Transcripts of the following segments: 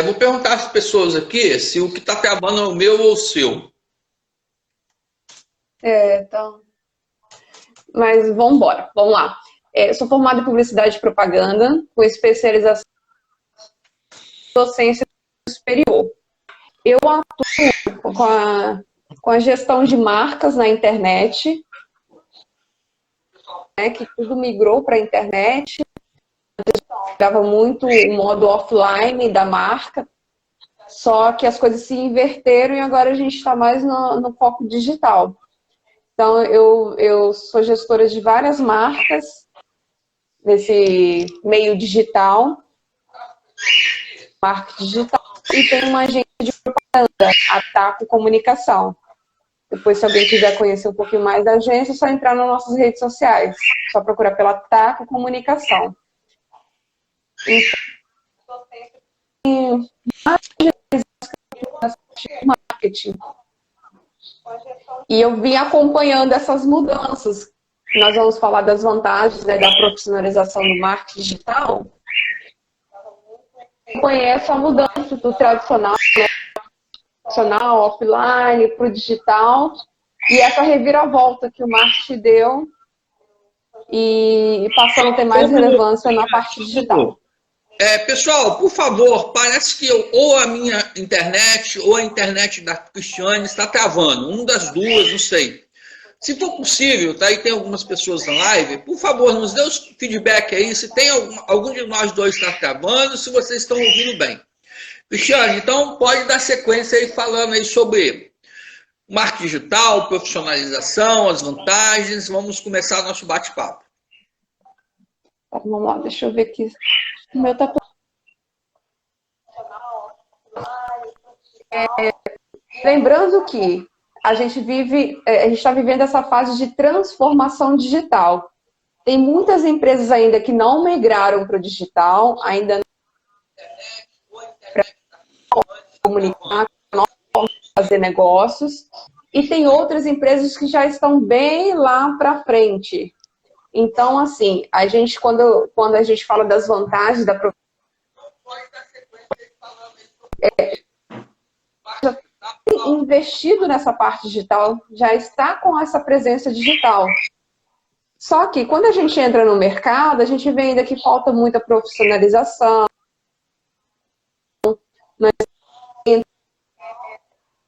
Vou perguntar às pessoas aqui se o que está travando é o meu ou o seu. Então... Mas vamos embora, vamos lá. Sou formada em Publicidade e Propaganda, com especialização em docência superior. Eu atuo com a gestão de marcas na internet, né, que tudo migrou para a internet. Estava muito o modo offline da marca, só que as coisas se inverteram e agora a gente está mais no foco digital. Então, eu sou gestora de várias marcas nesse meio digital, marketing digital, e tem uma agência de propaganda, a Taco Comunicação. Depois, se alguém quiser conhecer um pouquinho mais da agência, é só entrar nas nossas redes sociais. Só procurar pela Taco Comunicação. Então, marketing. E eu vim acompanhando essas mudanças. Nós vamos falar das vantagens, né, da profissionalização do marketing digital. Eu conheço a mudança do tradicional, né, offline, para o digital, e essa reviravolta que o marketing deu e passando a ter mais relevância na parte digital. Pessoal, por favor, parece que ou a minha internet ou a internet da Cristiane está travando. Um das duas, não sei. Se for possível, tá aí, tem algumas pessoas na live, por favor, nos dê o feedback aí, se tem algum de nós dois está travando, se vocês estão ouvindo bem. Cristiane, então pode dar sequência aí falando aí sobre marketing digital, profissionalização, as vantagens. Vamos começar nosso bate-papo. Vamos lá, deixa eu ver aqui. O meu tá... Lembrando que a gente está vivendo essa fase de transformação digital. Tem muitas empresas ainda que não migraram para o digital, ainda não comunicar, não fazer negócios, e tem outras empresas que já estão bem lá para frente. Então, assim, a gente, quando a gente fala das vantagens da já tem investido nessa parte digital, já está com essa presença digital. Só que quando a gente entra no mercado, a gente vê ainda que falta muita profissionalização, o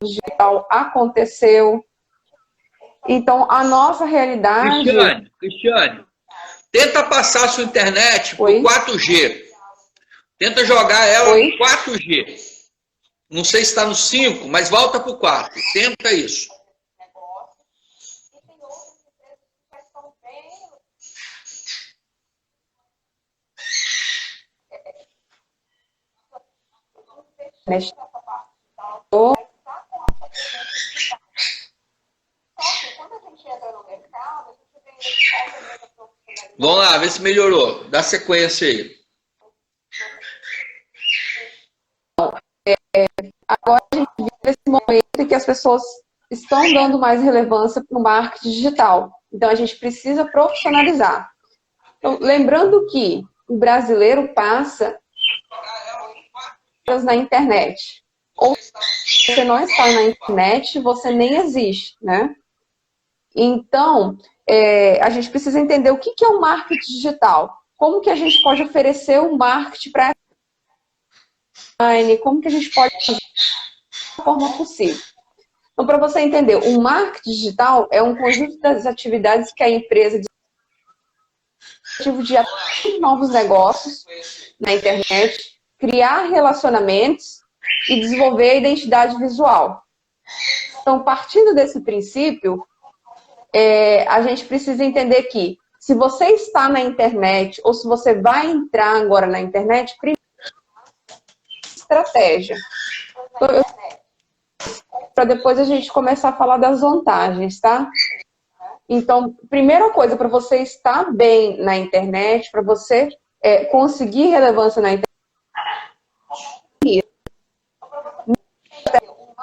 digital aconteceu. Então, a nossa realidade... Cristiane, tenta passar a sua internet por 4G. Tenta jogar ela em 4G. Não sei se está no 5, mas volta para o 4. Tenta isso. Vamos lá, ver se melhorou. Dá sequência aí. Agora a gente vive esse momento em que as pessoas estão dando mais relevância para o marketing digital. Então a gente precisa profissionalizar. Então, lembrando que o brasileiro passa na internet. Ou se você não está na internet, você nem existe, né? Então, a gente precisa entender o que é o marketing digital. Como que a gente pode oferecer um marketing para online, como que a gente pode fazer da forma possível. Então, para você entender, o marketing digital é um conjunto das atividades que a empresa de abrir novos negócios na internet, criar relacionamentos e desenvolver a identidade visual. Então, partindo desse princípio, a gente precisa entender que se você está na internet ou se você vai entrar agora na internet, primeiro, estratégia. Para depois a gente começar a falar das vantagens, tá? Então, primeira coisa, para você estar bem na internet, para você conseguir relevância na internet,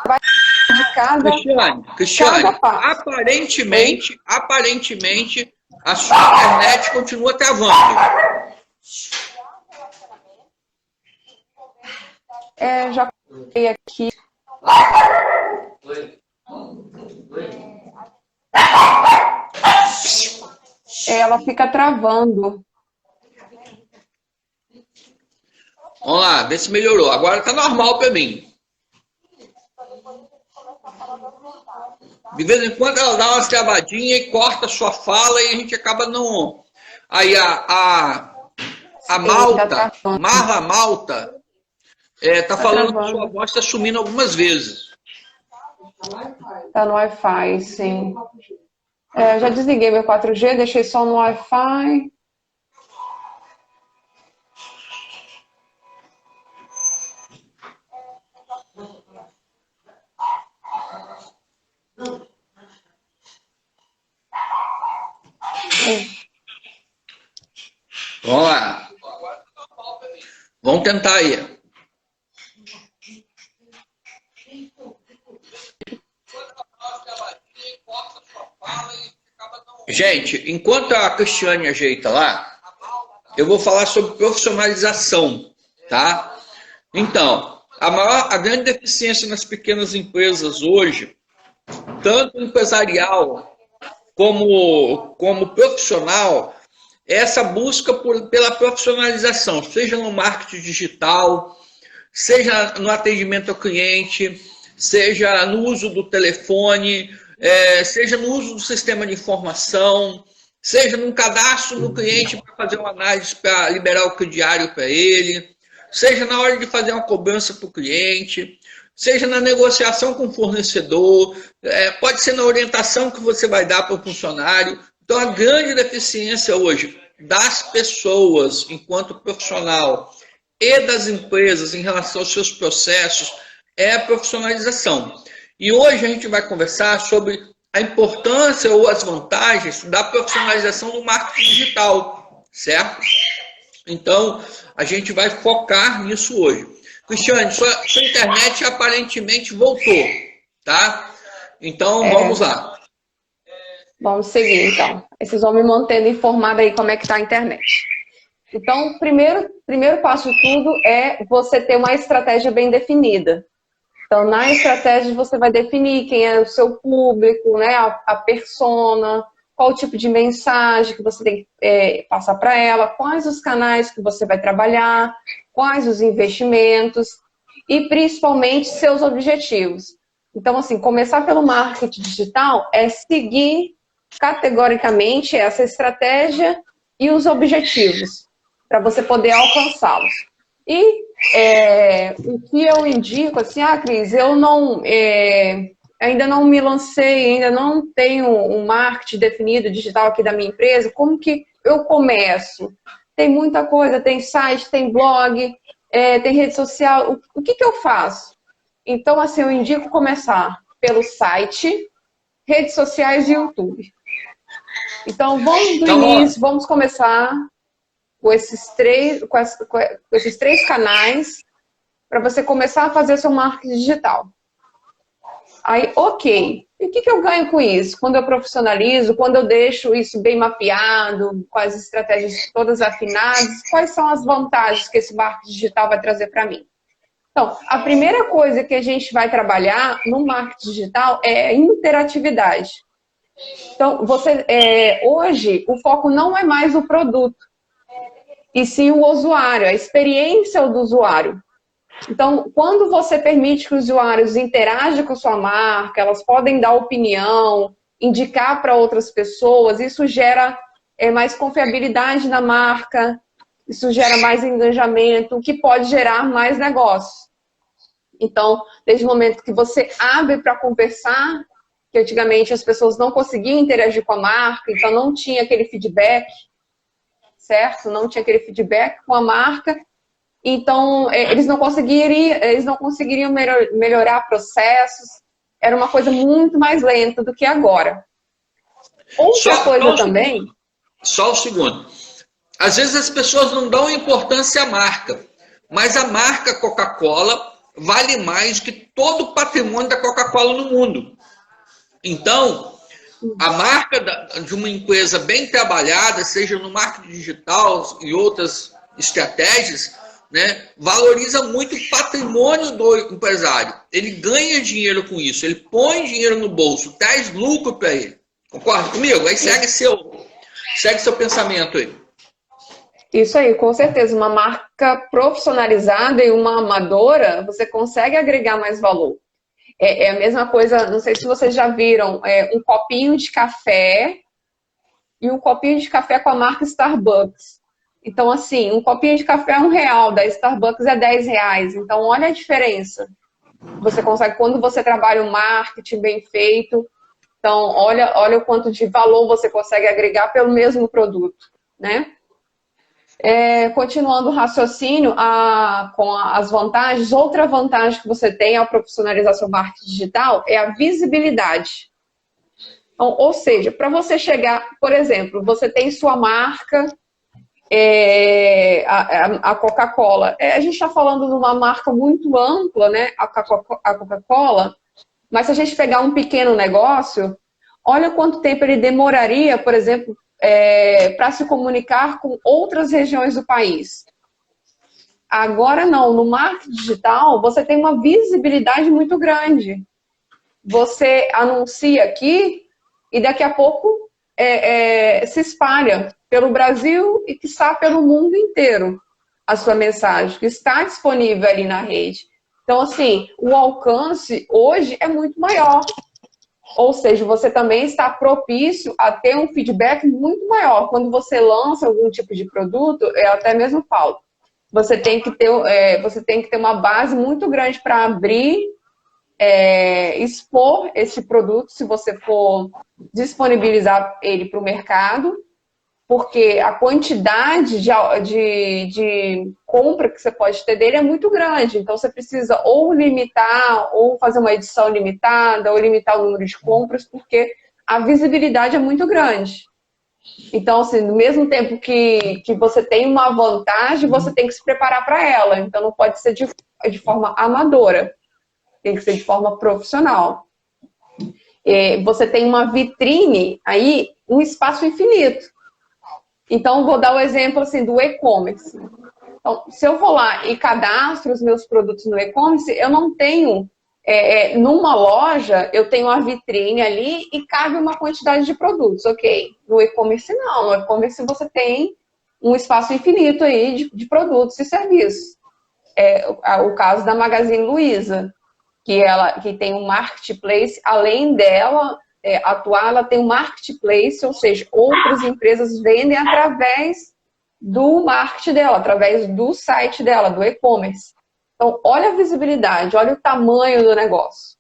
vai de cada... Cristiane, cada aparentemente, a sua internet continua travando. Já coloquei aqui. Ela fica travando. Vamos lá, vê se melhorou. Agora tá normal para mim. De vez em quando ela dá umas travadinhas e corta a sua fala e a gente acaba não... Aí a Malta, Marla Malta, tá falando que sua voz está sumindo algumas vezes. Tá no Wi-Fi, sim. Já desliguei meu 4G, deixei só no Wi-Fi. Vamos lá. Vamos tentar aí. Gente, enquanto a Cristiane ajeita lá, eu vou falar sobre profissionalização, tá? Então, a grande deficiência nas pequenas empresas hoje, tanto empresarial como profissional, é essa busca pela profissionalização, seja no marketing digital, seja no atendimento ao cliente, seja no uso do telefone, seja no uso do sistema de informação, seja no cadastro do cliente para fazer uma análise para liberar o crediário para ele, seja na hora de fazer uma cobrança para o cliente, seja na negociação com o fornecedor, pode ser na orientação que você vai dar para o funcionário. Então, a grande deficiência hoje das pessoas, enquanto profissional, e das empresas em relação aos seus processos, é a profissionalização. E hoje a gente vai conversar sobre a importância ou as vantagens da profissionalização no marketing digital, certo? Então, a gente vai focar nisso hoje. Cristiane, sua internet aparentemente voltou, tá? Então, vamos lá. Vamos seguir, então. Vocês vão me mantendo informado aí como é que está a internet. Então, primeiro passo de tudo é você ter uma estratégia bem definida. Então, na estratégia, você vai definir quem é o seu público, né, a persona, qual o tipo de mensagem que você tem que passar para ela, quais os canais que você vai trabalhar, quais os investimentos e, principalmente, seus objetivos. Então, assim, começar pelo marketing digital é seguir categoricamente essa estratégia e os objetivos, para você poder alcançá-los. E o que eu indico, assim, Cris, eu não, ainda não me lancei, ainda não tenho um marketing definido digital aqui da minha empresa, como que eu começo? Tem muita coisa, tem site, tem blog, tem rede social, o que eu faço? Então, assim, eu indico começar pelo site, redes sociais e YouTube. Então, vamos do início, vamos começar com esses três canais para você começar a fazer seu marketing digital. Aí, ok. E o que eu ganho com isso? Quando eu profissionalizo, quando eu deixo isso bem mapeado, com as estratégias todas afinadas, quais são as vantagens que esse marketing digital vai trazer para mim? Então, a primeira coisa que a gente vai trabalhar no marketing digital é a interatividade. Então, hoje, o foco não é mais o produto, e sim o usuário, a experiência do usuário. Então, quando você permite que os usuários interajam com a sua marca, elas podem dar opinião, indicar para outras pessoas, isso gera mais confiabilidade na marca, isso gera mais engajamento, o que pode gerar mais negócio. Então, desde o momento que você abre para conversar, que antigamente as pessoas não conseguiam interagir com a marca, então não tinha aquele feedback, certo? Não tinha aquele feedback com a marca, então eles não conseguiriam melhorar processos, era uma coisa muito mais lenta do que agora. Outra coisa também... Só um segundo. Às vezes as pessoas não dão importância à marca, mas a marca Coca-Cola vale mais do que todo o patrimônio da Coca-Cola no mundo. Então, a marca de uma empresa bem trabalhada, seja no marketing digital e outras estratégias, né, valoriza muito o patrimônio do empresário. Ele ganha dinheiro com isso, ele põe dinheiro no bolso, traz lucro para ele. Concorda comigo? Aí segue seu pensamento aí. Isso aí, com certeza. Uma marca profissionalizada e uma amadora, você consegue agregar mais valor. É a mesma coisa, não sei se vocês já viram, um copinho de café e um copinho de café com a marca Starbucks. Então, assim, um copinho de café é R$1, da Starbucks é R$10. Então, olha a diferença. Você consegue, quando você trabalha um marketing bem feito, então, olha o quanto de valor você consegue agregar pelo mesmo produto, né? Continuando o raciocínio com as vantagens, outra vantagem que você tem ao profissionalizar seu marketing digital é a visibilidade. Então, ou seja, para você chegar, por exemplo, você tem sua marca, a Coca-Cola. A gente está falando de uma marca muito ampla, né? A Coca-Cola, mas se a gente pegar um pequeno negócio, olha quanto tempo ele demoraria, por exemplo, para se comunicar com outras regiões do país. Agora não, no marketing digital você tem uma visibilidade muito grande. Você anuncia aqui e daqui a pouco se espalha pelo Brasil e quiçá pelo mundo inteiro a sua mensagem, que está disponível ali na rede. Então, assim, o alcance hoje é muito maior. Ou seja, você também está propício a ter um feedback muito maior. Quando você lança algum tipo de produto, eu até mesmo falo, você tem que ter uma base muito grande para abrir, expor esse produto, se você for disponibilizar ele para o mercado, porque a quantidade de compra que você pode ter dele é muito grande. Então, você precisa ou limitar, ou fazer uma edição limitada, ou limitar o número de compras, porque a visibilidade é muito grande. Então, assim, no mesmo tempo que você tem uma vantagem, você tem que se preparar para ela. Então, não pode ser de forma amadora. Tem que ser de forma profissional. Você tem uma vitrine aí, um espaço infinito. Então, vou dar o exemplo assim, do e-commerce. Então, se eu vou lá e cadastro os meus produtos no e-commerce, eu não tenho, numa loja, eu tenho uma vitrine ali e cabe uma quantidade de produtos, ok? No e-commerce, não. No e-commerce, você tem um espaço infinito aí de produtos e serviços. O caso da Magazine Luiza, que tem um marketplace, além dela atuar, ela tem um marketplace, ou seja, outras empresas vendem através do marketing dela, através do site dela, do e-commerce. Então, olha a visibilidade, olha o tamanho do negócio.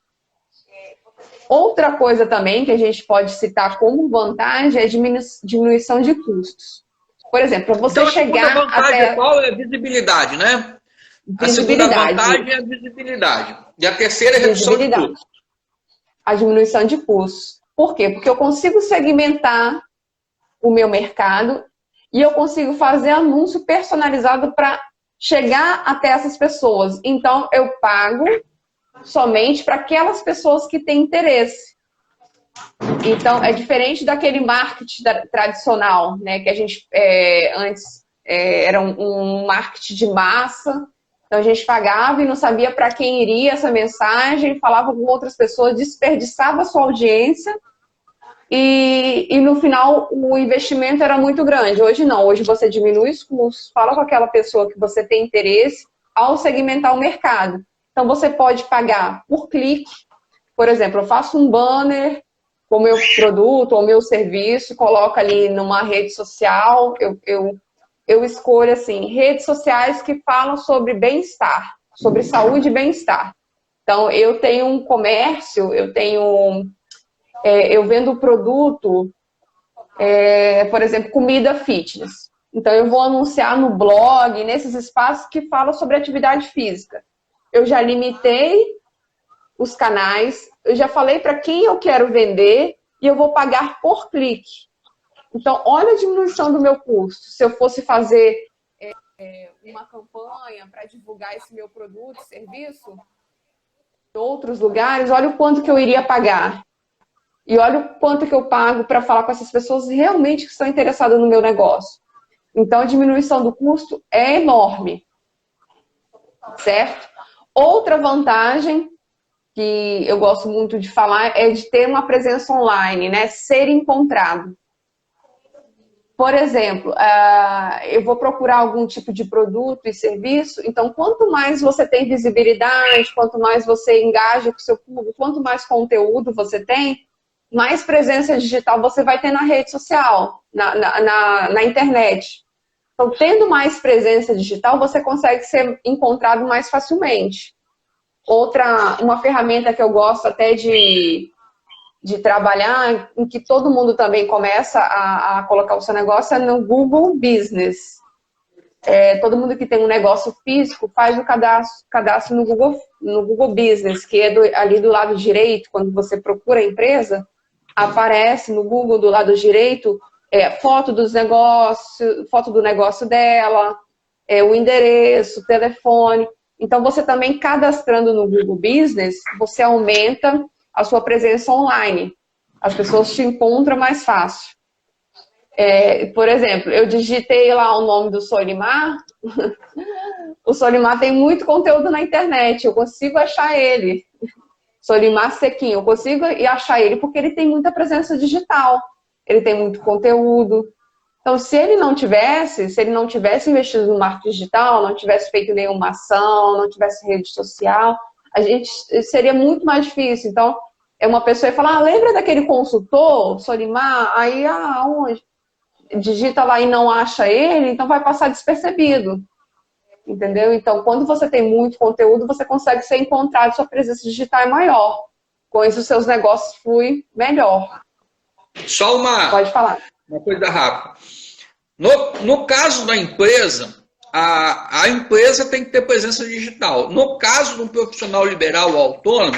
Outra coisa também que a gente pode citar como vantagem é a diminuição de custos. Por exemplo, para você chegar até... Qual é a visibilidade, né? A segunda vantagem é a visibilidade. E a terceira é a redução de custos. A diminuição de custos. Por quê? Porque eu consigo segmentar o meu mercado e eu consigo fazer anúncio personalizado para chegar até essas pessoas. Então, eu pago somente para aquelas pessoas que têm interesse. Então, é diferente daquele marketing tradicional, né? Que a gente antes era um marketing de massa. Então, a gente pagava e não sabia para quem iria essa mensagem, falava com outras pessoas, desperdiçava a sua audiência e no final o investimento era muito grande. Hoje não, hoje você diminui os custos, fala com aquela pessoa que você tem interesse ao segmentar o mercado. Então, você pode pagar por clique. Por exemplo, eu faço um banner com o meu produto ou meu serviço, coloco ali numa rede social, eu escolho, assim, redes sociais que falam sobre bem-estar, sobre saúde e bem-estar. Então, eu tenho um comércio, eu vendo produto, por exemplo, comida fitness. Então, eu vou anunciar no blog, nesses espaços que falam sobre atividade física. Eu já limitei os canais, eu já falei para quem eu quero vender e eu vou pagar por clique. Então, olha a diminuição do meu custo. Se eu fosse fazer uma campanha para divulgar esse meu produto, serviço, em outros lugares, olha o quanto que eu iria pagar. E olha o quanto que eu pago para falar com essas pessoas realmente que estão interessadas no meu negócio. Então, a diminuição do custo é enorme. certo? Outra vantagem que eu gosto muito de falar é de ter uma presença online, né? Ser encontrado. Por exemplo, eu vou procurar algum tipo de produto e serviço, então quanto mais você tem visibilidade, quanto mais você engaja com o seu público, quanto mais conteúdo você tem, mais presença digital você vai ter na rede social, na internet. Então, tendo mais presença digital, você consegue ser encontrado mais facilmente. Uma ferramenta que eu gosto até de trabalhar, em que todo mundo também começa a colocar o seu negócio, é no Google Business. Todo mundo que tem um negócio físico faz o cadastro no Google Business, que é ali do lado direito, quando você procura a empresa, aparece no Google do lado direito foto dos negócios, foto do negócio dela, o endereço, o telefone. Então, você também cadastrando no Google Business, você aumenta a sua presença online. As pessoas te encontram mais fácil. Por exemplo, eu digitei lá o nome do Solimar. O Solimar tem muito conteúdo na internet, eu consigo achar ele. Solimar Sequinho, eu consigo achar ele porque ele tem muita presença digital. Ele tem muito conteúdo. Então, se ele não tivesse investido no marketing digital, não tivesse feito nenhuma ação, não tivesse rede social, seria muito mais difícil. Então, uma pessoa ia falar, lembra daquele consultor, Solimar? Aí, onde? Digita lá e não acha ele, então vai passar despercebido. Entendeu? Então, quando você tem muito conteúdo, você consegue ser encontrado, sua presença digital é maior. Com isso, os seus negócios fluem melhor. Só Pode falar. Uma coisa rápida. No caso da empresa, a empresa tem que ter presença digital. No caso de um profissional liberal ou autônomo,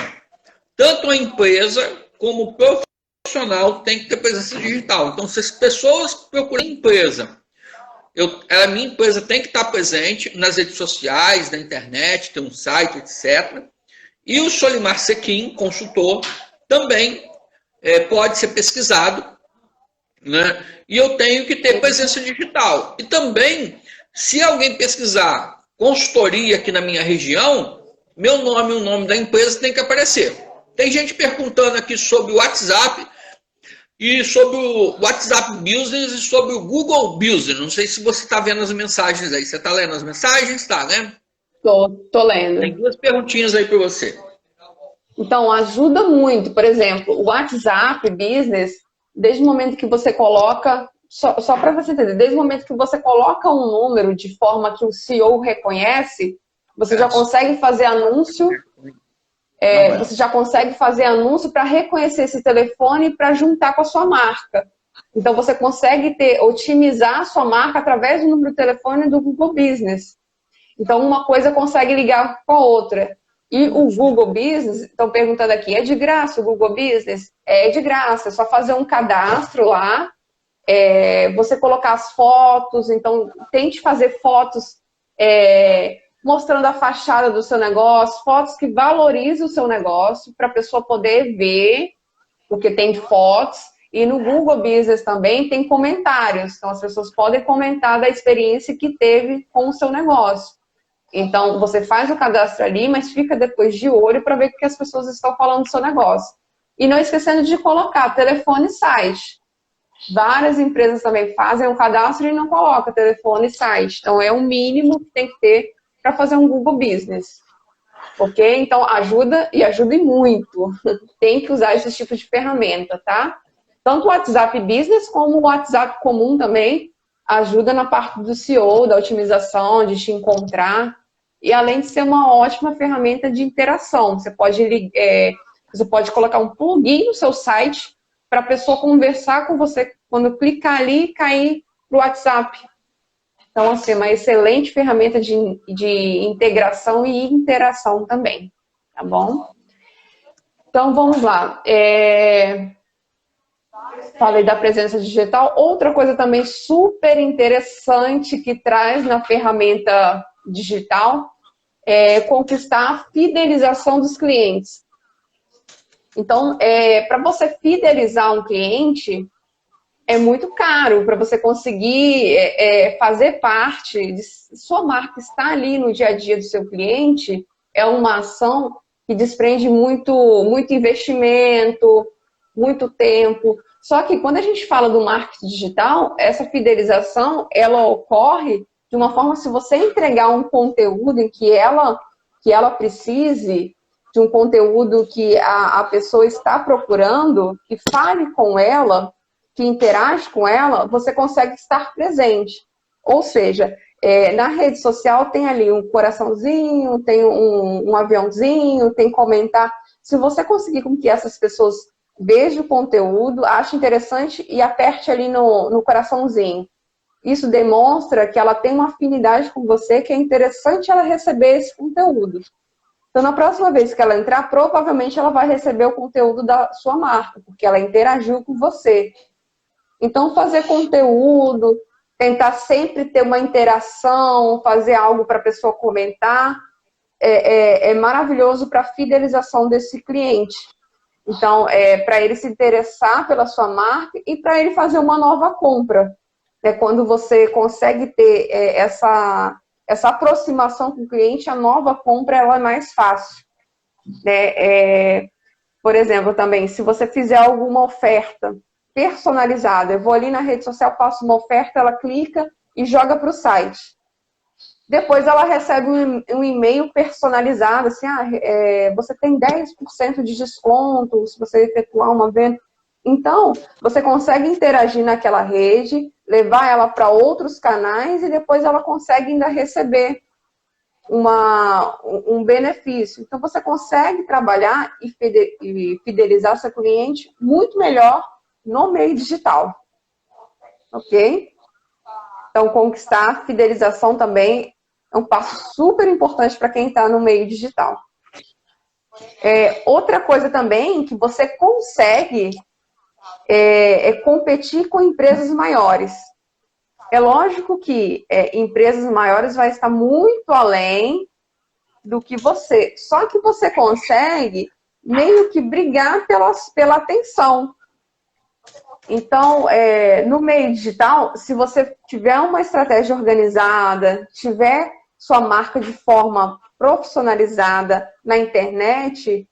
tanto a empresa como o profissional tem que ter presença digital. Então, se as pessoas procuram empresa, a minha empresa tem que estar presente nas redes sociais, na internet, ter um site, etc. E o Solimar Sequim, consultor, também pode ser pesquisado, né? E eu tenho que ter presença digital. E também, se alguém pesquisar consultoria aqui na minha região, meu nome e o nome da empresa tem que aparecer. Tem gente perguntando aqui sobre o WhatsApp e sobre o WhatsApp Business e sobre o Google Business. Não sei se você está vendo as mensagens aí. Você está lendo as mensagens? Está, né? Tô lendo. Tem duas perguntinhas aí para você. Então, ajuda muito. Por exemplo, o WhatsApp Business, desde o momento que você coloca, só para você entender, desde o momento que você coloca um número de forma que o CEO reconhece, você já consegue fazer anúncio. Você já consegue fazer anúncio para reconhecer esse telefone para juntar com a sua marca. Então, você consegue otimizar a sua marca através do número de telefone do Google Business. Então, uma coisa consegue ligar com a outra. E o Google Business, estão perguntando aqui, é de graça o Google Business? É de graça, é só fazer um cadastro lá, você colocar as fotos, então tente fazer fotos mostrando a fachada do seu negócio, fotos que valorizem o seu negócio, para a pessoa poder ver, porque tem fotos, e no Google Business também tem comentários, então as pessoas podem comentar da experiência que teve com o seu negócio. Então, você faz o cadastro ali, mas fica depois de olho para ver o que as pessoas estão falando do seu negócio. E não esquecendo de colocar telefone e site. Várias empresas também fazem o cadastro e não colocam telefone e site. Então, é o mínimo que tem que ter para fazer um Google Business. Ok? Então, ajuda e ajuda muito. Tem que usar esse tipo de ferramenta, tá? Tanto o WhatsApp Business como o WhatsApp comum também ajuda na parte do SEO, da otimização, de te encontrar. E além de ser uma ótima ferramenta de interação, você pode colocar um plugin no seu site para a pessoa conversar com você, quando clicar ali e cair para o WhatsApp. Então, assim, uma excelente ferramenta de integração e interação também, tá bom? Então, vamos lá. Falei da presença digital. Outra coisa também super interessante que traz na ferramenta digital é conquistar a fidelização dos clientes. Então, para você fidelizar um cliente, é muito caro para você conseguir fazer parte, sua marca estar ali no dia a dia do seu cliente, é uma ação que desprende muito investimento, muito tempo. Só que quando a gente fala do marketing digital, essa fidelização, ela ocorre de uma forma, se você entregar um conteúdo em que ela precise, de um conteúdo que a pessoa está procurando, que fale com ela, que interage com ela, você consegue estar presente. Ou seja, na rede social tem ali um coraçãozinho, tem um aviãozinho, tem comentar. Se você conseguir com que essas pessoas vejam o conteúdo, achem interessante e aperte ali no coraçãozinho. Isso demonstra que ela tem uma afinidade com você, que é interessante ela receber esse conteúdo. Então, na próxima vez que ela entrar, provavelmente ela vai receber o conteúdo da sua marca, porque ela interagiu com você. Então, fazer conteúdo, tentar sempre ter uma interação, fazer algo para a pessoa comentar, é maravilhoso para a fidelização desse cliente. Então, para ele se interessar pela sua marca e para ele fazer uma nova compra. Quando você consegue ter essa aproximação com o cliente, a nova compra ela é mais fácil. Por exemplo, também, se você fizer alguma oferta personalizada, eu vou ali na rede social, faço uma oferta, ela clica e joga para o site. Depois ela recebe um e-mail personalizado, assim, você tem 10% de desconto se você efetuar uma venda. Então, você consegue interagir naquela rede, levar ela para outros canais e depois ela consegue ainda receber um benefício. Então, você consegue trabalhar e fidelizar seu cliente muito melhor no meio digital. Ok? Então, conquistar a fidelização também é um passo super importante para quem está no meio digital. Outra coisa também que você consegue competir com empresas maiores. É lógico que empresas maiores vai estar muito além do que você. Só que você consegue meio que brigar pela atenção. Então, no meio digital, se você tiver uma estratégia organizada, tiver sua marca de forma profissionalizada na internet,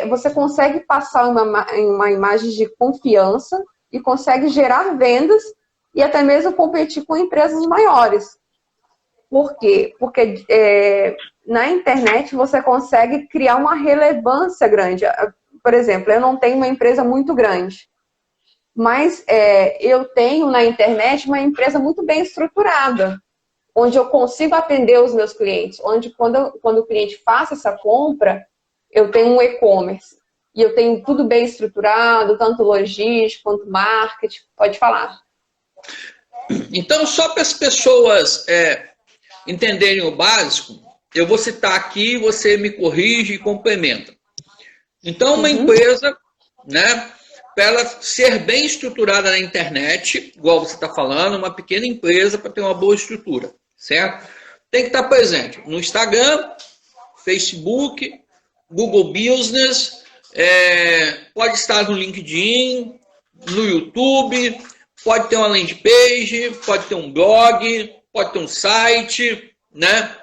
você consegue passar uma imagem de confiança e consegue gerar vendas e até mesmo competir com empresas maiores. Por quê? Porque na internet você consegue criar uma relevância grande. Por exemplo, eu não tenho uma empresa muito grande, mas eu tenho na internet uma empresa muito bem estruturada, onde eu consigo atender os meus clientes, onde quando o cliente faça essa compra, eu tenho um e-commerce e eu tenho tudo bem estruturado, tanto logístico quanto marketing. Pode falar. Então, só para as pessoas entenderem o básico, eu vou citar aqui, você me corrige e complementa. Então, uma empresa, né, para ela ser bem estruturada na internet, igual você está falando, uma pequena empresa para ter uma boa estrutura, certo? Tem que estar presente no Instagram, Facebook, Google Business, pode estar no LinkedIn, no YouTube, pode ter uma landing page, pode ter um blog, pode ter um site, né?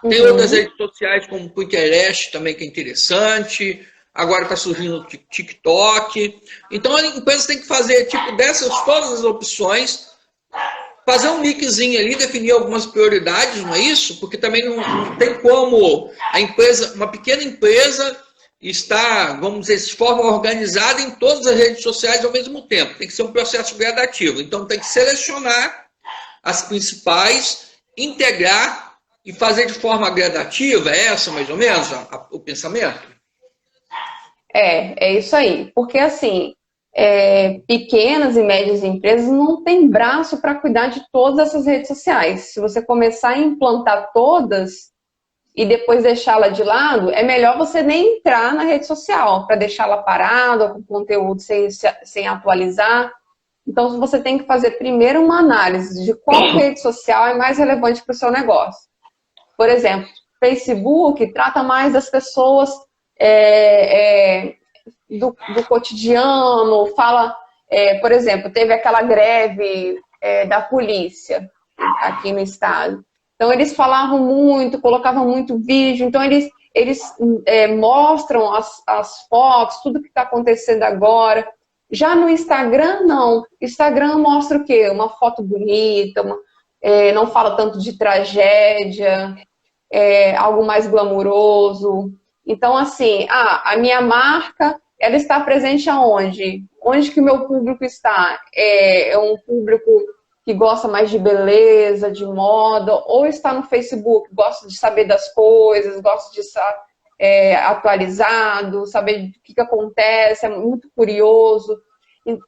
Tem outras redes sociais como o Pinterest também, que é interessante. Agora está surgindo o TikTok. Então a empresa tem que fazer tipo dessas todas as opções, fazer um mixzinho ali, definir algumas prioridades, não é isso? Porque também não tem como a empresa, uma pequena empresa, estar, vamos dizer, de forma organizada em todas as redes sociais ao mesmo tempo. Tem que ser um processo gradativo. Então tem que selecionar as principais, integrar e fazer de forma gradativa. É essa mais ou menos o pensamento? É isso aí. Porque assim, pequenas e médias empresas não têm braço para cuidar de todas essas redes sociais. Se você começar a implantar todas e depois deixá-la de lado, é melhor você nem entrar na rede social, para deixá-la parada, com conteúdo sem atualizar. Então, você tem que fazer primeiro uma análise de qual rede social é mais relevante para o seu negócio. Por exemplo, Facebook trata mais das pessoas do cotidiano, fala por exemplo, teve aquela greve da polícia aqui no estado. Então, eles falavam muito, colocavam muito vídeo. Então, eles mostram as fotos, tudo que está acontecendo agora. Já no Instagram, não. Instagram mostra o quê? Uma foto bonita, não fala tanto de tragédia, algo mais glamuroso. Então, assim, a minha marca, ela está presente aonde? Onde que o meu público está? É um público que gosta mais de beleza, de moda, ou está no Facebook, gosta de saber das coisas, gosta de estar atualizado, saber o que acontece, é muito curioso.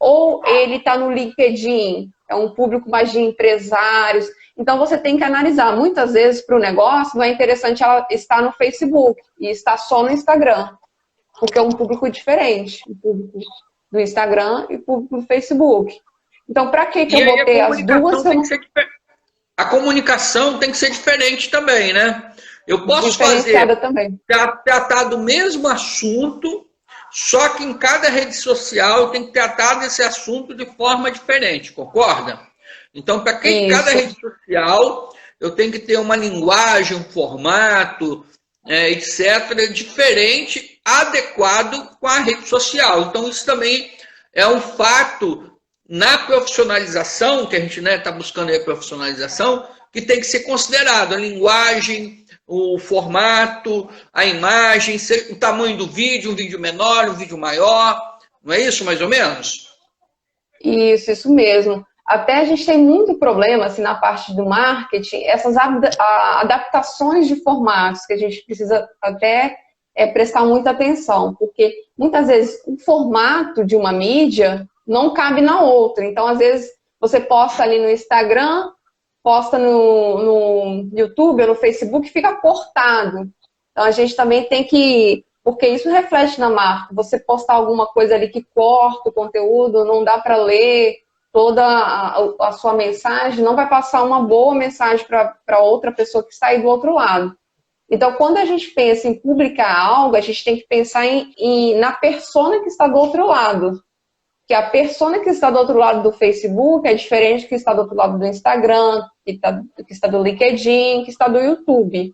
Ou ele está no LinkedIn, é um público mais de empresários. Então, você tem que analisar. Muitas vezes, para o negócio, não é interessante ela estar no Facebook e estar só no Instagram, porque é um público diferente, o público do Instagram e o público do Facebook. Então, para que eu vou ter as duas? A comunicação tem que ser diferente também, né? Eu posso tratar do mesmo assunto, só que em cada rede social eu tenho que tratar desse assunto de forma diferente, concorda? Então, para cada rede social, eu tenho que ter uma linguagem, um formato, etc., diferente, adequado com a rede social. Então, isso também é um fato na profissionalização, que a gente está buscando aí a profissionalização, que tem que ser considerado a linguagem, o formato, a imagem, o tamanho do vídeo, um vídeo menor, um vídeo maior, não é isso mais ou menos? Isso mesmo. Até a gente tem muito problema assim, na parte do marketing, essas adaptações de formatos que a gente precisa até prestar muita atenção, porque muitas vezes o formato de uma mídia não cabe na outra. Então, às vezes, você posta ali no Instagram, posta no YouTube ou no Facebook, fica cortado. Então, a gente também tem que... Porque isso reflete na marca. Você postar alguma coisa ali que corta o conteúdo, não dá para ler toda a sua mensagem, não vai passar uma boa mensagem para outra pessoa que está aí do outro lado. Então, quando a gente pensa em publicar algo, a gente tem que pensar na persona que está do outro lado. Que a persona que está do outro lado do Facebook é diferente que está do outro lado do Instagram, que está do LinkedIn, que está do YouTube.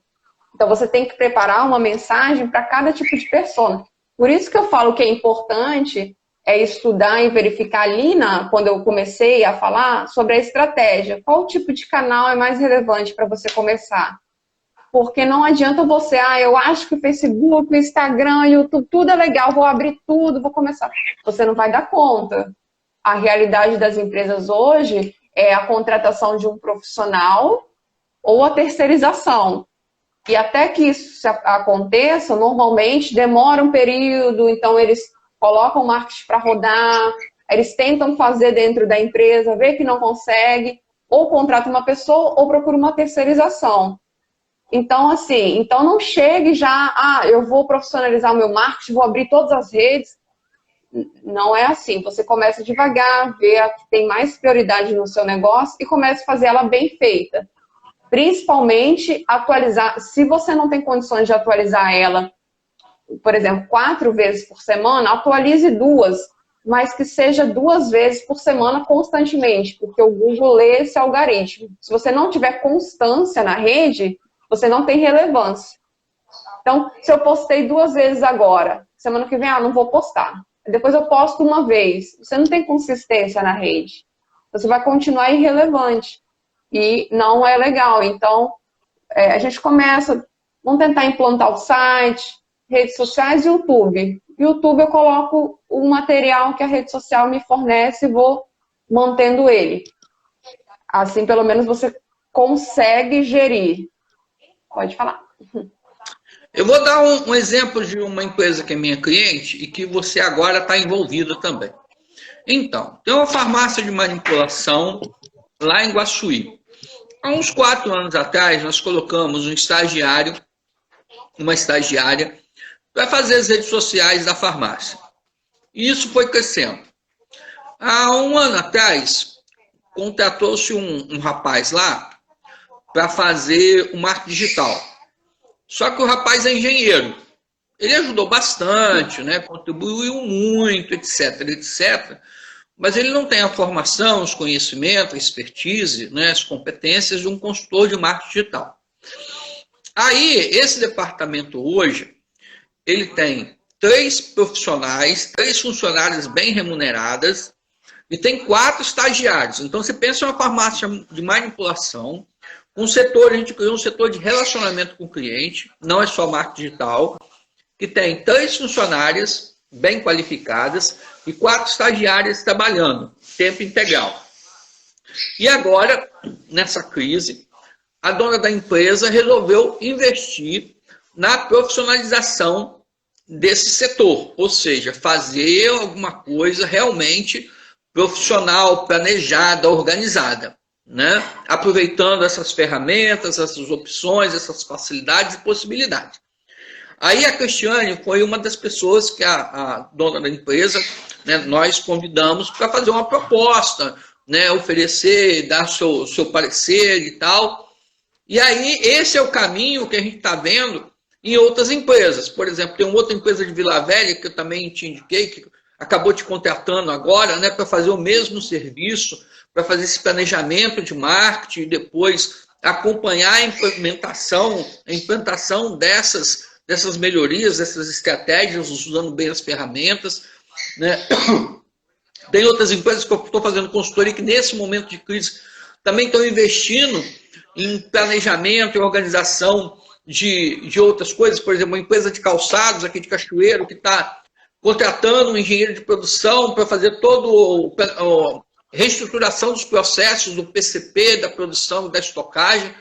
Então, você tem que preparar uma mensagem para cada tipo de persona. Por isso que eu falo que é importante estudar e verificar ali, quando eu comecei a falar sobre a estratégia. Qual tipo de canal é mais relevante para você começar? Porque não adianta você, eu acho que o Facebook, o Instagram, o YouTube, tudo é legal, vou abrir tudo, vou começar. Você não vai dar conta. A realidade das empresas hoje é a contratação de um profissional ou a terceirização. E até que isso aconteça, normalmente demora um período, então eles colocam o marketing para rodar, eles tentam fazer dentro da empresa, vê que não consegue, ou contrata uma pessoa ou procura uma terceirização. Então, assim, não chegue já, eu vou profissionalizar o meu marketing, vou abrir todas as redes. Não é assim. Você começa devagar, vê a que tem mais prioridade no seu negócio e começa a fazer ela bem feita. Principalmente, atualizar. Se você não tem condições de atualizar ela, por exemplo, 4 vezes por semana, atualize 2, mas que seja 2 vezes por semana constantemente, porque o Google lê esse algoritmo. Se você não tiver constância na rede, você não tem relevância. Então, se eu postei 2 vezes agora, semana que vem, não vou postar. Depois eu posto 1 vez. Você não tem consistência na rede. Você vai continuar irrelevante. E não é legal. Então, a gente começa, vamos tentar implantar o site, redes sociais e YouTube. YouTube eu coloco o material que a rede social me fornece e vou mantendo ele. Assim, pelo menos, você consegue gerir. Pode falar. Eu vou dar um exemplo de uma empresa que é minha cliente e que você agora está envolvido também. Então, tem uma farmácia de manipulação lá em Guaçuí. Há uns 4 anos atrás, nós colocamos um estagiário, uma estagiária, para fazer as redes sociais da farmácia. E isso foi crescendo. Há 1 ano atrás, contratou-se um rapaz lá para fazer o marketing digital. Só que o rapaz é engenheiro. Ele ajudou bastante, né? Contribuiu muito, etc, etc. mas ele não tem a formação, os conhecimentos, a expertise, né, as competências de um consultor de marketing digital. Aí, esse departamento hoje, ele tem 3 profissionais, 3 funcionárias bem remuneradas e tem 4 estagiários. Então, você pensa em uma farmácia de manipulação, um setor, a gente criou um setor de relacionamento com o cliente, não é só marketing digital, que tem 3 funcionárias bem qualificadas e 4 estagiárias trabalhando, tempo integral. E agora, nessa crise, a dona da empresa resolveu investir na profissionalização desse setor, ou seja, fazer alguma coisa realmente profissional, planejada, organizada, né? Aproveitando essas ferramentas, essas opções, essas facilidades e possibilidades. Aí a Cristiane foi uma das pessoas que a dona da empresa, né, nós convidamos para fazer uma proposta, né, oferecer, dar seu parecer e tal. E aí esse é o caminho que a gente está vendo em outras empresas. Por exemplo, tem uma outra empresa de Vila Velha que eu também te indiquei, que acabou te contratando agora, né, para fazer o mesmo serviço, para fazer esse planejamento de marketing e depois acompanhar a implantação dessas melhorias, dessas estratégias, usando bem as ferramentas, né? Tem outras empresas que eu estou fazendo consultoria que nesse momento de crise também estão investindo em planejamento e organização de outras coisas. Por exemplo, uma empresa de calçados aqui de Cachoeiro que está contratando um engenheiro de produção para fazer todo reestruturação dos processos do PCP, da produção e da estocagem.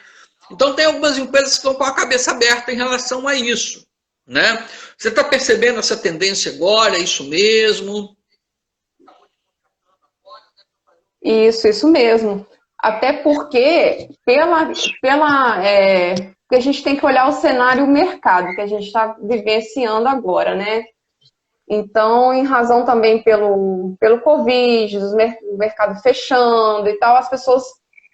Então, tem algumas empresas que estão com a cabeça aberta em relação a isso, né? Você está percebendo essa tendência agora? É isso mesmo? Isso mesmo. Até porque, porque a gente tem que olhar o cenário e o mercado que a gente está vivenciando agora, né? Então, em razão também pelo Covid, o mercado fechando e tal, as pessoas,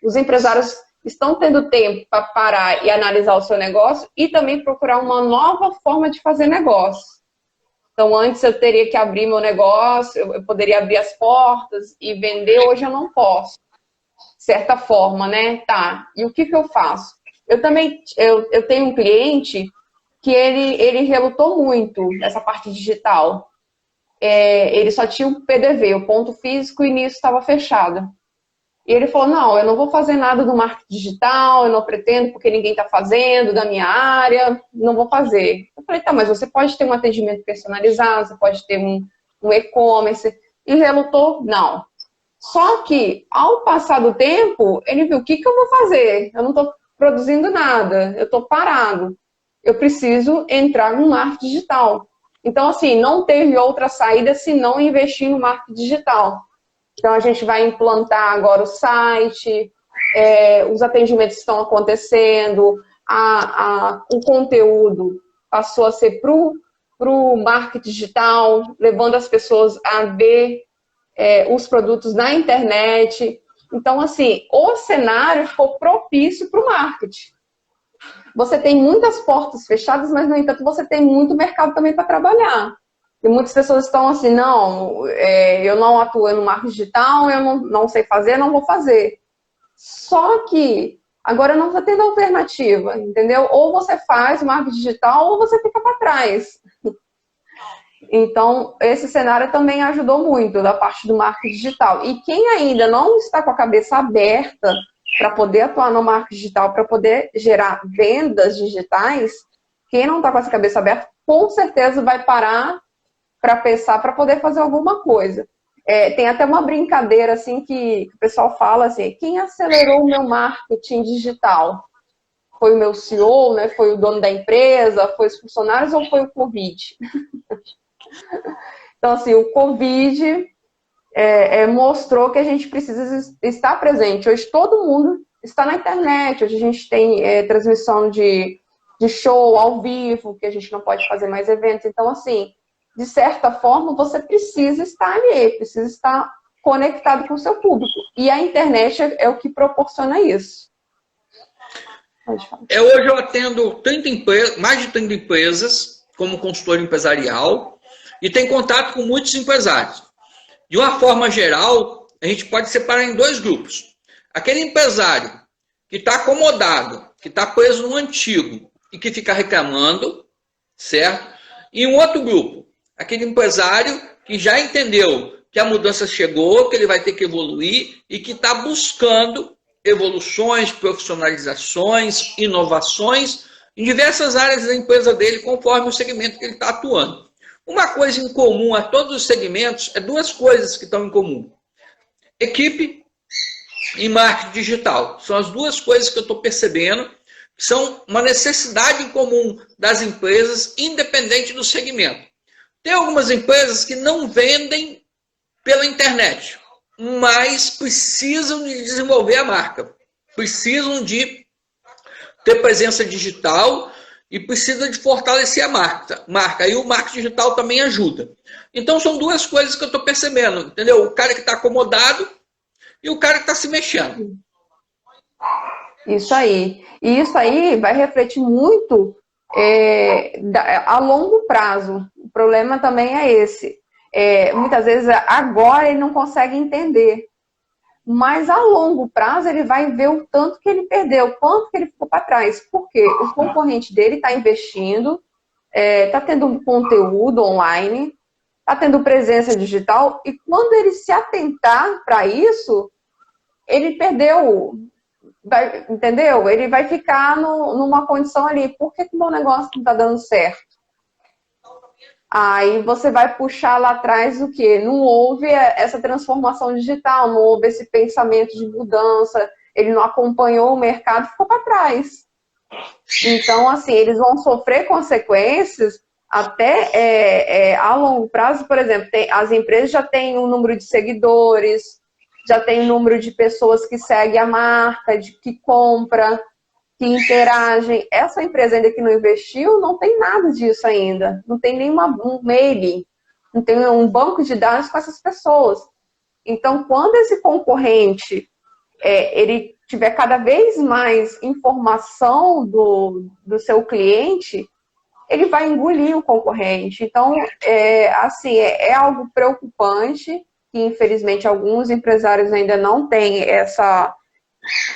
os empresários estão tendo tempo para parar e analisar o seu negócio e também procurar uma nova forma de fazer negócio. Então, antes eu teria que abrir meu negócio, eu poderia abrir as portas e vender, hoje eu não posso. De certa forma, né? Tá, e o que eu faço? Eu tenho um cliente que ele relutou muito nessa parte digital. Ele só tinha o PDV, o ponto físico, e nisso estava fechado. E ele falou, não, eu não vou fazer nada do marketing digital, eu não pretendo porque ninguém está fazendo da minha área, não vou fazer. Eu falei, tá, mas você pode ter um atendimento personalizado, você pode ter um e-commerce. E relutou, não. Só que, ao passar do tempo, ele viu, o que eu vou fazer? Eu não estou produzindo nada, eu estou parado. Eu preciso entrar no marketing digital. Então, assim, não teve outra saída senão investir no marketing digital. Então, a gente vai implantar agora o site, os atendimentos estão acontecendo, o conteúdo passou a ser para o marketing digital, levando as pessoas a ver os produtos na internet. Então, assim, o cenário ficou propício para o marketing. Você tem muitas portas fechadas, mas, no entanto, você tem muito mercado também para trabalhar. E muitas pessoas estão assim, não, eu não atuo no marketing digital, eu não sei fazer, não vou fazer. Só que agora não está tendo alternativa, entendeu? Ou você faz o marketing digital ou você fica para trás. Então, esse cenário também ajudou muito da parte do marketing digital. E quem ainda não está com a cabeça aberta para poder atuar no marketing digital, para poder gerar vendas digitais, quem não está com essa cabeça aberta, com certeza vai parar para pensar, para poder fazer alguma coisa. Tem até uma brincadeira assim que o pessoal fala assim, quem acelerou o meu marketing digital? Foi o meu CEO, né? Foi o dono da empresa, foi os funcionários ou foi o Covid? Então, assim, o Covid mostrou que a gente precisa estar presente. Hoje todo mundo está na internet, hoje a gente tem transmissão de show ao vivo, que a gente não pode fazer mais eventos. Então, assim, de certa forma, você precisa estar ali, precisa estar conectado com o seu público. E a internet é o que proporciona isso. Pode falar. Hoje eu atendo mais de 30 empresas como consultor empresarial e tenho contato com muitos empresários. De uma forma geral, a gente pode separar em dois grupos. Aquele empresário que está acomodado, que está preso no antigo e que fica reclamando, certo? E um outro grupo, aquele empresário que já entendeu que a mudança chegou, que ele vai ter que evoluir e que está buscando evoluções, profissionalizações, inovações em diversas áreas da empresa dele, conforme o segmento que ele está atuando. Uma coisa em comum a todos os segmentos é duas coisas que estão em comum. Equipe e marketing digital. São as duas coisas que eu estou percebendo que são uma necessidade em comum das empresas, independente do segmento. Tem algumas empresas que não vendem pela internet, mas precisam de desenvolver a marca. Precisam de ter presença digital e precisa de fortalecer a marca. E o marketing digital também ajuda. Então, são duas coisas que eu estou percebendo, entendeu? O cara que está acomodado e o cara que está se mexendo. Isso aí. E isso aí vai refletir muito a longo prazo. O problema também é esse. Muitas vezes, agora ele não consegue entender. Mas a longo prazo ele vai ver o tanto que ele perdeu, o quanto que ele ficou para trás. Porque o concorrente dele está investindo, está tendo um conteúdo online, está tendo presença digital, e quando ele se atentar para isso, ele perdeu, entendeu? Ele vai ficar numa condição ali, por que o meu negócio não está dando certo? Aí você vai puxar lá atrás o quê? Não houve essa transformação digital, não houve esse pensamento de mudança, ele não acompanhou o mercado, ficou para trás. Então, assim, eles vão sofrer consequências até a longo prazo. Por exemplo, as empresas já têm um número de seguidores, já tem um número de pessoas que seguem a marca, que compra, que interagem. Essa empresa ainda que não investiu, não tem nada disso ainda. Não tem um mailing, não tem um banco de dados com essas pessoas. Então, quando esse concorrente ele tiver cada vez mais informação do seu cliente, ele vai engolir o concorrente. Então, assim, é algo preocupante, que infelizmente alguns empresários ainda não têm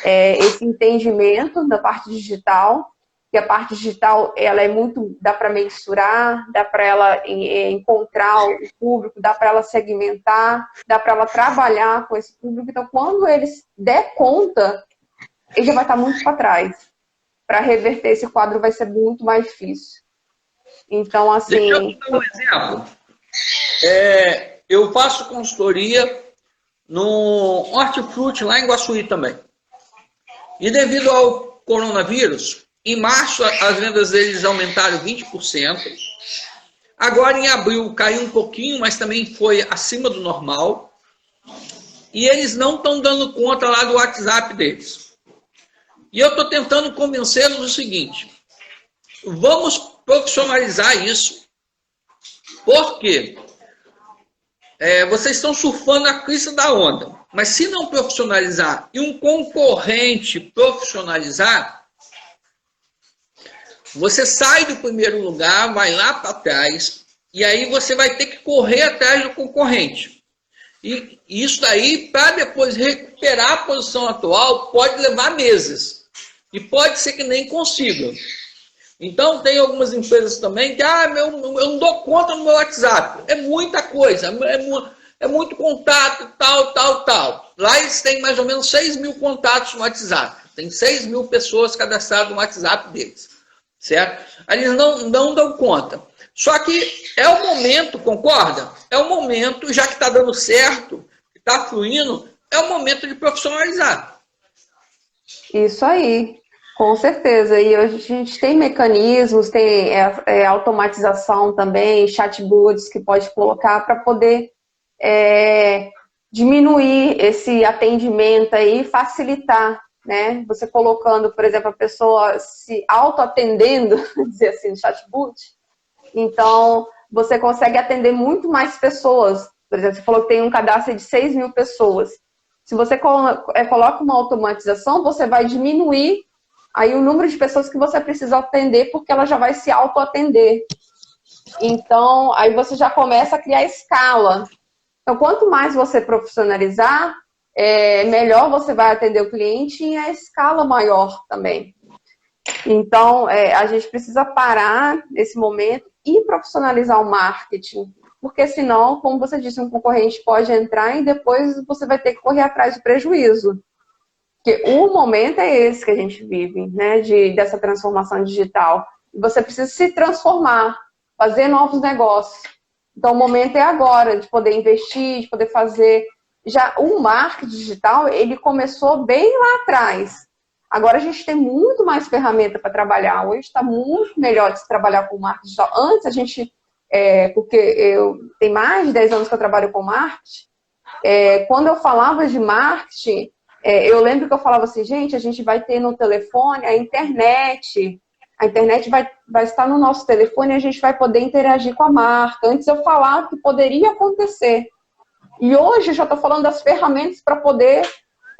esse entendimento da parte digital, que a parte digital ela é muito, dá para mensurar, dá para ela encontrar o público, dá para ela segmentar, dá para ela trabalhar com esse público. Então, quando eles der conta, ele já vai estar muito para trás. Para reverter esse quadro vai ser muito mais difícil. Então, assim... Deixa eu dar um exemplo. Eu faço consultoria no Hortifruti, lá em Guaçuí também. E devido ao coronavírus, em março as vendas deles aumentaram 20%. Agora em abril caiu um pouquinho, mas também foi acima do normal. E eles não estão dando conta lá do WhatsApp deles. E eu estou tentando convencê-los do seguinte: vamos profissionalizar isso. Por quê? Vocês estão surfando a crista da onda. Mas se não profissionalizar e um concorrente profissionalizar, você sai do primeiro lugar, vai lá para trás, e aí você vai ter que correr atrás do concorrente. E isso daí, para depois recuperar a posição atual, pode levar meses. E pode ser que nem consiga. Então, tem algumas empresas também que, eu não dou conta no meu WhatsApp. É muita coisa, é muito contato, tal. Lá eles têm mais ou menos 6 mil contatos no WhatsApp. Tem 6 mil pessoas cadastradas no WhatsApp deles. Certo? Eles não dão conta. Só que é o momento, concorda? É o momento, já que está dando certo, que está fluindo, é o momento de profissionalizar. Isso aí. Com certeza, e hoje a gente tem mecanismos, tem automatização também, chatbots que pode colocar para poder diminuir esse atendimento aí, facilitar, né? Você colocando, por exemplo, a pessoa se auto-atendendo, dizer assim, no chatbot, então você consegue atender muito mais pessoas. Por exemplo, você falou que tem um cadastro de 6 mil pessoas. Se você coloca uma automatização, você vai diminuir aí o número de pessoas que você precisa atender, porque ela já vai se auto-atender. Então, aí você já começa a criar escala. Então, quanto mais você profissionalizar, melhor você vai atender o cliente em a escala maior também. Então, a gente precisa parar nesse momento e profissionalizar o marketing, porque senão, como você disse, um concorrente pode entrar e depois você vai ter que correr atrás de prejuízo. Porque o momento é esse que a gente vive, né, dessa transformação digital. Você precisa se transformar, fazer novos negócios. Então, o momento é agora de poder investir, de poder fazer. Já o marketing digital, ele começou bem lá atrás. Agora a gente tem muito mais ferramenta para trabalhar. Hoje está muito melhor de se trabalhar com marketing digital. Antes a gente, porque tem mais de 10 anos que eu trabalho com marketing, quando eu falava de marketing, eu lembro que eu falava assim, gente, a gente vai ter no telefone a internet vai estar no nosso telefone e a gente vai poder interagir com a marca. Antes eu falava que poderia acontecer. E hoje eu já estou falando das ferramentas para poder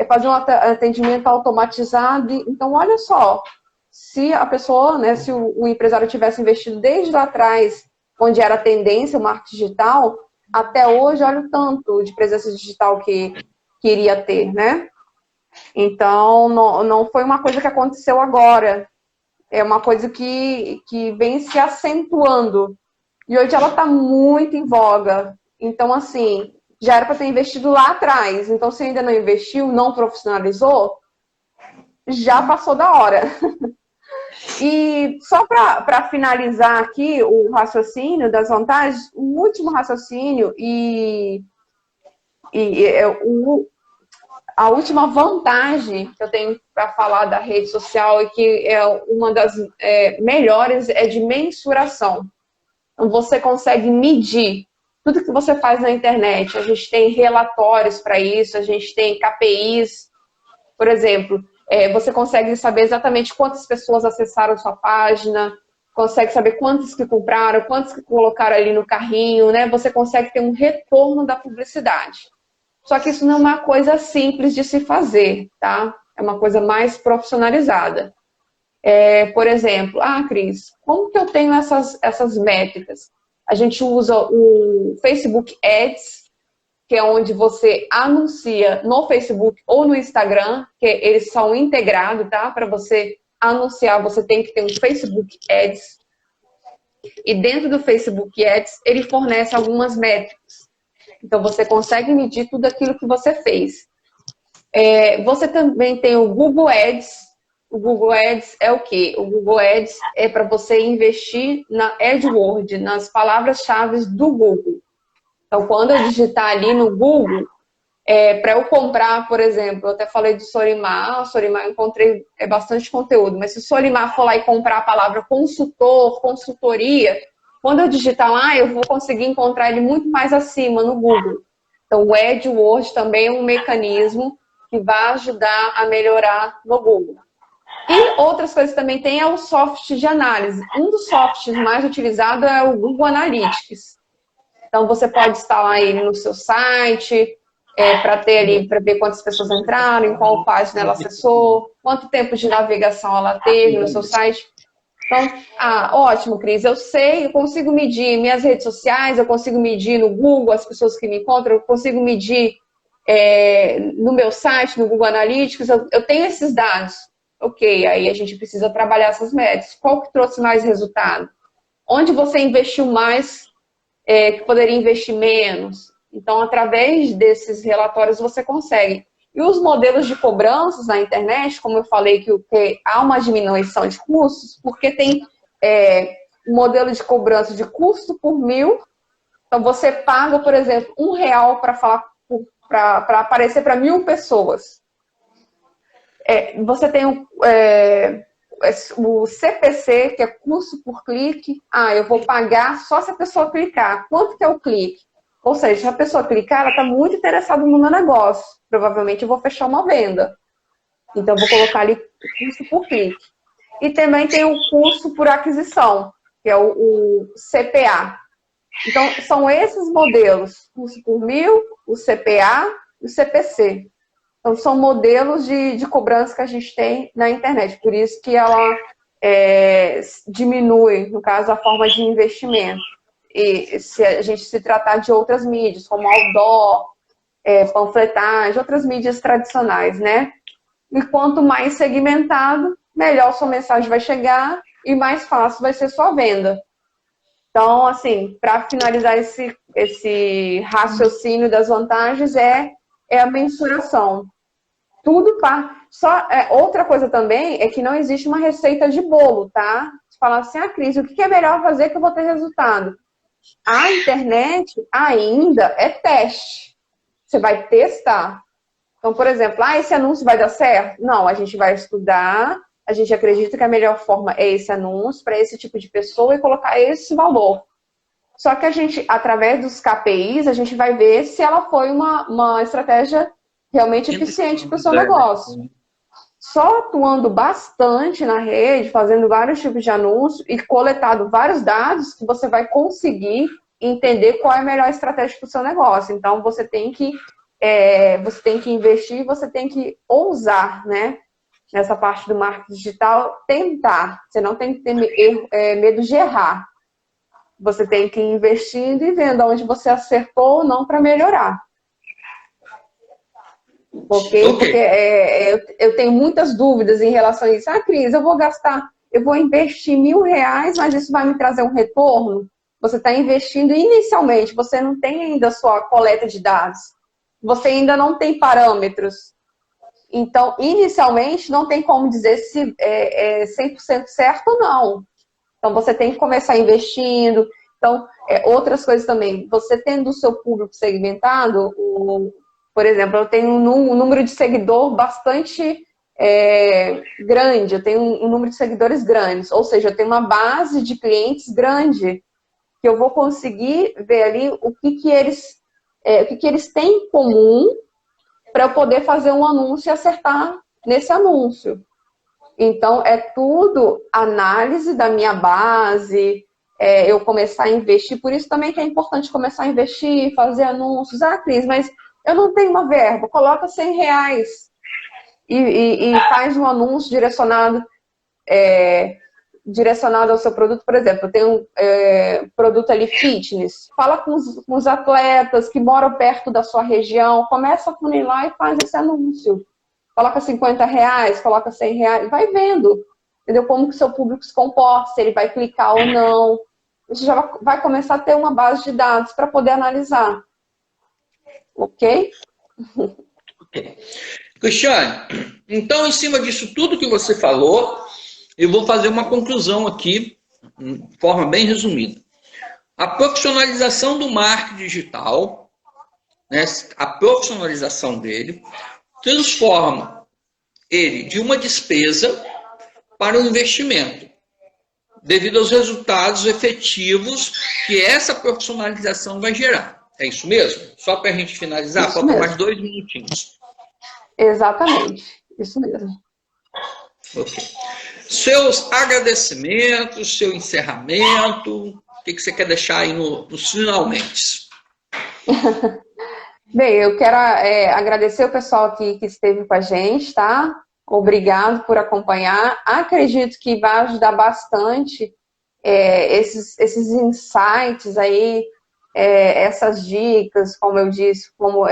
fazer um atendimento automatizado. Então, olha só, se a pessoa, né, se o empresário tivesse investido desde lá atrás, onde era a tendência, o marketing digital, até hoje, olha o tanto de presença digital que iria ter, né? Então, não foi uma coisa que aconteceu agora. É uma coisa que vem se acentuando. E hoje ela está muito em voga. Então, assim, já era para ter investido lá atrás. Então, se ainda não investiu, não profissionalizou, já passou da hora. E só para finalizar aqui o raciocínio das vantagens, o último raciocínio a última vantagem que eu tenho para falar da rede social e que é uma das melhores é de mensuração. Então, você consegue medir tudo que você faz na internet. A gente tem relatórios para isso, a gente tem KPIs. Por exemplo, você consegue saber exatamente quantas pessoas acessaram sua página, consegue saber quantos que compraram, quantos que colocaram ali no carrinho, né? Você consegue ter um retorno da publicidade. Só que isso não é uma coisa simples de se fazer, tá? É uma coisa mais profissionalizada. Por exemplo, Cris, como que eu tenho essas métricas? A gente usa o Facebook Ads, que é onde você anuncia no Facebook ou no Instagram, que eles são integrados, tá? Para você anunciar, você tem que ter um Facebook Ads. E dentro do Facebook Ads, ele fornece algumas métricas. Então, você consegue medir tudo aquilo que você fez. Você também tem o Google Ads. O Google Ads é o quê? O Google Ads é para você investir na AdWords, nas palavras-chave do Google. Então, quando eu digitar ali no Google, para eu comprar, por exemplo, eu até falei do Solimar. O Solimar eu encontrei bastante conteúdo, mas se o Solimar for lá e comprar a palavra consultor, consultoria, quando eu digitar lá, eu vou conseguir encontrar ele muito mais acima no Google. Então, o AdWords também é um mecanismo que vai ajudar a melhorar no Google. E outras coisas também tem o software de análise. Um dos softwares mais utilizados é o Google Analytics. Então, você pode instalar ele no seu site, para ter ali, para ver quantas pessoas entraram, em qual página ela acessou, quanto tempo de navegação ela teve no seu site. Então, ótimo, Cris, eu sei, eu consigo medir minhas redes sociais, eu consigo medir no Google as pessoas que me encontram, eu consigo medir no meu site, no Google Analytics, eu tenho esses dados. Ok, aí a gente precisa trabalhar essas métricas. Qual que trouxe mais resultado? Onde você investiu mais, que poderia investir menos? Então, através desses relatórios, você consegue. E os modelos de cobranças na internet, como eu falei, que há uma diminuição de custos, porque tem um modelo de cobrança de custo por 1.000. Então, você paga, por exemplo, R$1 para aparecer para 1.000 pessoas. Você tem o CPC, que é custo por clique. Eu vou pagar só se a pessoa clicar. Quanto que é o clique? Ou seja, se a pessoa clicar, ela está muito interessada no meu negócio. Provavelmente eu vou fechar uma venda. Então, eu vou colocar ali custo por clique. E também tem o custo por aquisição, que é o CPA. Então, são esses modelos. Custo por 1.000, o CPA e o CPC. Então, são modelos de cobrança que a gente tem na internet. Por isso que ela diminui, no caso, a forma de investimento. se a gente se tratar de outras mídias, como outdoor, panfletagem, outras mídias tradicionais, né? E quanto mais segmentado, melhor sua mensagem vai chegar e mais fácil vai ser sua venda. Então, assim, para finalizar esse raciocínio das vantagens é a mensuração. Tudo outra coisa também é que não existe uma receita de bolo, tá? Você fala assim, Cris, o que é melhor fazer que eu vou ter resultado? A internet ainda é teste. Você vai testar. Então, por exemplo, esse anúncio vai dar certo? Não, a gente vai estudar, a gente acredita que a melhor forma é esse anúncio para esse tipo de pessoa e colocar esse valor. Só que a gente, através dos KPIs, a gente vai ver se ela foi uma estratégia realmente eficiente para o seu negócio. Só atuando bastante na rede, fazendo vários tipos de anúncios e coletado vários dados, que você vai conseguir entender qual é a melhor estratégia para o seu negócio. Então, você tem que investir, você tem que ousar, né? Nessa parte do marketing digital, tentar. Você não tem que ter medo de errar. Você tem que ir investindo e vendo onde você acertou ou não para melhorar. Okay? Porque eu tenho muitas dúvidas em relação a isso. Cris, eu vou investir R$1.000, mas isso vai me trazer um retorno? Você está investindo inicialmente, você não tem ainda a sua coleta de dados. Você ainda não tem parâmetros. Então, inicialmente, não tem como dizer se é 100% certo ou não. Então, você tem que começar investindo. Então, outras coisas também. Você tendo o seu público segmentado, por exemplo, eu tenho um número de seguidor bastante grande. Eu tenho um número de seguidores grandes. Ou seja, eu tenho uma base de clientes grande que eu vou conseguir ver ali o que eles têm em comum para eu poder fazer um anúncio e acertar nesse anúncio. Então, é tudo análise da minha base, eu começar a investir. Por isso também que é importante começar a investir, fazer anúncios. Cris, mas eu não tenho uma verba. Coloca R$100 e faz um anúncio direcionado ao seu produto. Por exemplo, eu tenho produto ali fitness. Fala com os atletas que moram perto da sua região. Começa a funilar e faz esse anúncio. Coloca R$50, coloca R$100, vai vendo, entendeu? Como que o seu público se comporta, se ele vai clicar ou não. Você já vai começar a ter uma base de dados para poder analisar. Ok? Ok. Cristiane, então, em cima disso tudo que você falou, eu vou fazer uma conclusão aqui, de forma bem resumida. A profissionalização do marketing digital, né, a profissionalização dele, transforma ele de uma despesa para um investimento, devido aos resultados efetivos que essa profissionalização vai gerar. É isso mesmo? Só para a gente finalizar, faltam mais 2 minutinhos. Exatamente, isso mesmo. Ok. Seus agradecimentos, seu encerramento, o que você quer deixar aí nos finalmente? Bem, eu quero agradecer o pessoal que esteve com a gente, tá? Obrigado por acompanhar. Acredito que vai ajudar bastante esses insights aí, essas dicas, como eu disse, como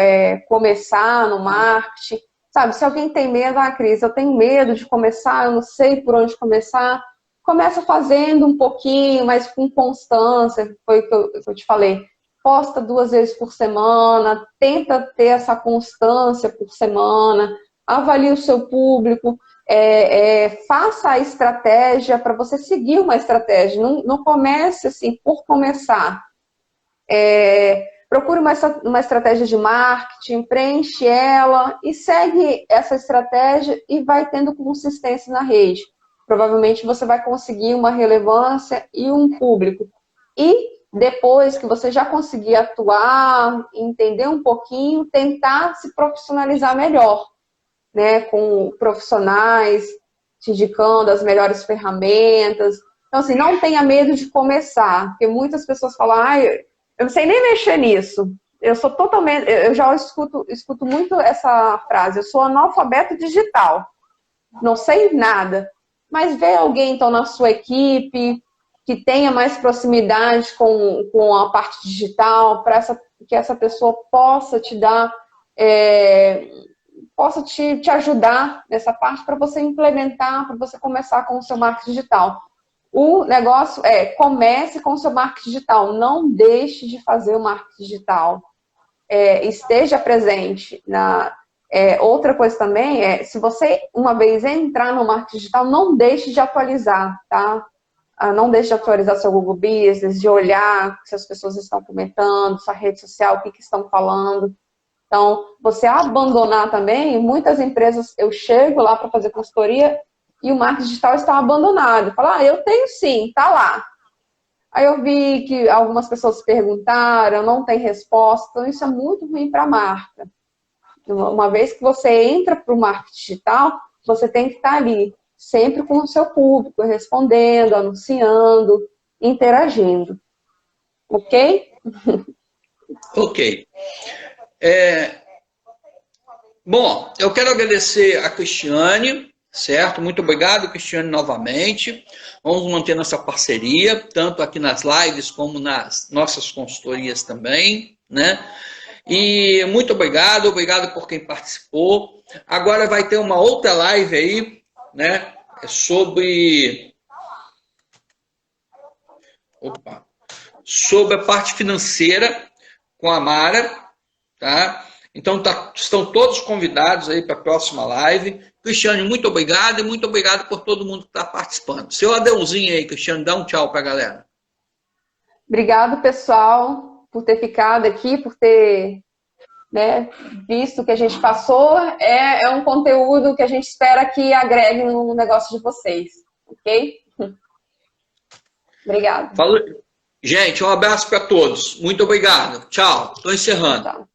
começar no marketing. Sabe, se alguém tem medo, Cris, eu tenho medo de começar, eu não sei por onde começar. Começa fazendo um pouquinho, mas com constância, foi o que eu te falei. Posta 2 vezes por semana, tenta ter essa constância por semana, avalie o seu público, faça a estratégia para você seguir uma estratégia. Não comece assim por começar. Procure uma estratégia de marketing, preenche ela e segue essa estratégia e vai tendo consistência na rede. Provavelmente você vai conseguir uma relevância e um público. E depois que você já conseguir atuar, entender um pouquinho, tentar se profissionalizar melhor, né? Com profissionais te indicando as melhores ferramentas. Então, assim, não tenha medo de começar, porque muitas pessoas falam, eu não sei nem mexer nisso. Eu já escuto muito essa frase, eu sou analfabeto digital, não sei nada. Mas vê alguém, então, na sua equipe, que tenha mais proximidade com a parte digital, para que essa pessoa possa te dar, possa te ajudar nessa parte para você implementar, para você começar com o seu marketing digital. O negócio comece com o seu marketing digital, não deixe de fazer o marketing digital. Esteja presente. Outra coisa também se você uma vez entrar no marketing digital, não deixe de atualizar, tá? Não deixe de atualizar seu Google Business, de olhar se as pessoas estão comentando, sua rede social, o que estão falando. Então, você abandonar também, muitas empresas, eu chego lá para fazer consultoria e o marketing digital está abandonado. Fala, eu tenho sim, tá lá. Aí eu vi que algumas pessoas perguntaram, não tem resposta, então isso é muito ruim para a marca. Uma vez que você entra para o marketing digital, você tem que estar ali, sempre com o seu público, respondendo, anunciando, interagindo. Ok? Ok. Bom, eu quero agradecer a Cristiane, certo? Muito obrigado, Cristiane, novamente. Vamos manter nossa parceria, tanto aqui nas lives como nas nossas consultorias também, né? E muito obrigado por quem participou. Agora vai ter uma outra live aí, né? Sobre a parte financeira com a Mara, tá? Então estão todos convidados aí para a próxima live. Cristiane, muito obrigado e muito obrigado por todo mundo que está participando. Seu adeuzinho aí, Cristiane, dá um tchau para a galera. Obrigado, pessoal, por ter ficado aqui, por ter visto o que a gente passou. É um conteúdo que a gente espera que agregue no negócio de vocês, ok? Obrigado. Falou. Gente, um abraço para todos. Muito obrigado. Tchau. Estou encerrando. Tchau.